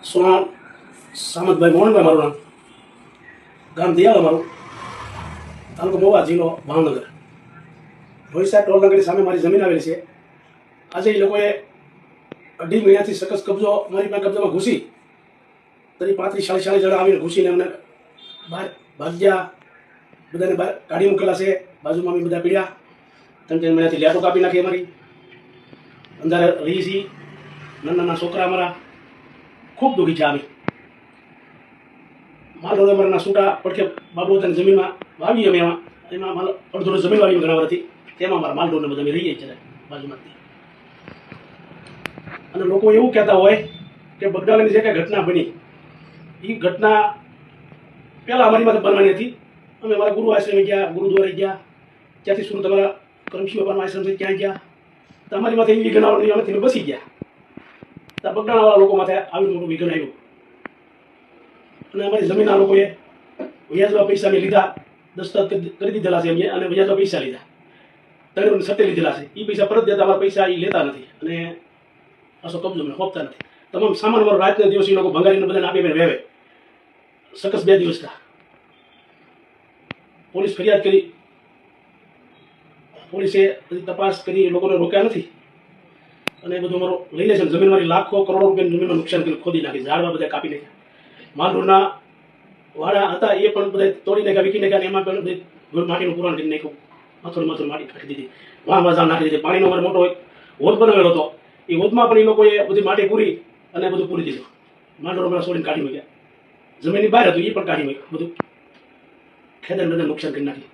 સોના સામતભાઈ મોહનભાઈ મારું નામ, ગામ દિયાળ અમારું, તાલુકો મહુવા, જિલ્લો ભાવનગર. રોહિસા ટોલ નગરની સામે મારી જમીન આવેલી છે. આજે એ લોકોએ 2.5 મહિનાથી સખત કબજો મારી પાસે કબજામાં ઘૂસી, તરી 35-40 જણા આવીને ઘૂસીને અમને બહાર ભાગ્યા, બધાને બહાર કાઢી મૂકેલા છે. બાજુમાં બી બધા પીડ્યા. 3 મહિનાથી લેટો કાપી નાખી અમારી, અંધારે રહી છીએ. નાના છોકરા અમારા ખૂબ દુઃખી છે. આવી માલ રોડ અમારા છૂટા પડખે બાબુ પોતાની જમીનમાં વાવી અમે એમાં માલ અડધો જમીન વાવી ઘણા વર્ષથી, તેમાં અમારા માલ રોડને બધા અમે રહીએ છીએ બાજુમાંથી. અને લોકો એવું કહેતા હોય કે બગડાલાની જે કાંઈ ઘટના બની એ ઘટના પહેલાં અમારી માટે બનવાની હતી. અમે અમારા ગુરુ આશ્રમે ગયા, ગુરુદ્વારે ગયા, ત્યાંથી સુરત અમારા કરમશી બાપાનો આશ્રમ છે ત્યાં ગયા. તો અમારી માથે એવી વિઘન આવવાની નથી, અમે બસી ગયા. તો બગડાણાવાળા લોકો માથે આવી મોટું વિઘન આવ્યું. અને અમારી જમીનના લોકોએ વ્યાજમાં પૈસા મેં લીધા, દસ્તખત કરી દીધેલા છે અમે, અને વ્યાજમાં પૈસા લીધા, 3 સટ્ટે લીધેલા છે. એ પૈસા પરત દેતા અમારા પૈસા એ લેતા નથી, અને પાછો કબજો અમને હોપતા નથી. તમામ સામાન અમારો રાતના દિવસ એ લોકો ભંગારીને બધાને આપી વેવે સકસ 2 દિવસ કા. પોલીસ ફરિયાદ કરી, પોલીસે બધી તપાસ કરી, એ લોકોને રોક્યા નથી, અને બધું અમારો લઈ લે છે. જમીન મારી લાખો કરોડો રૂપિયાની જમીનમાં નુકસાન કરી, ખોદી નાખી, ઝાડવા બધા કાપી નાખ્યા. માલરોડના વાડા હતા એ પણ બધા તોડી નાખ્યા, વીકી નાખ્યા, અને એમાં પણ બધું માટીનું પુરાણ કરી નાખ્યું. માથોડી માટી નાખી દીધી, વાહ નાખી દીધી. પાણીનો અમારે મોટો હોદ બનાવેલો હતો, એ હોદમાં પણ એ લોકોએ બધી માટી પૂરી અને બધું પૂરી દીધું. માલરોડ અમારા છોડીને કાઢી મૂક્યા. જમીનની બહાર હતું એ પણ કાઢી મૂક્યું. બધું ખેતર બધા નુકસાન કરી નાખ્યું,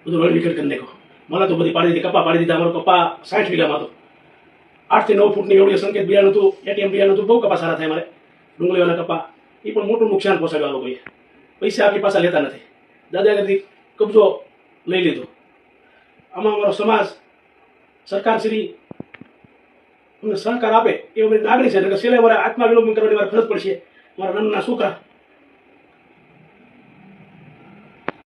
બધું રળ વિખેર કરી નાખ્યું. મને તો બધી પાડી દીધી, કપા પાડી દીધા. અમારો કપા 60 વીઘામાં હતો. 8 થી 9 ફૂટની એવડી સંકેત બિયારણ હતું, એટીએમ બિયારણ હતું. બહુ કપા સારા થાય અમારે, ડુંગળીવાળા કપા. એ પણ મોટું નુકસાન પહોંચાડ્યું આ લોકોએ. પૈસા આપણી પાસે લેતા નથી, દાદાગીરી કબજો લઈ લીધો. આમાં અમારો સમાજ, સરકારશ્રી અમને સહકાર આપે એ અમારી નાગરિક છે. સિવાય અમારે આત્મા વિલોપન કરવાની મારે ફરજ પડશે. મારા નાના છોકરા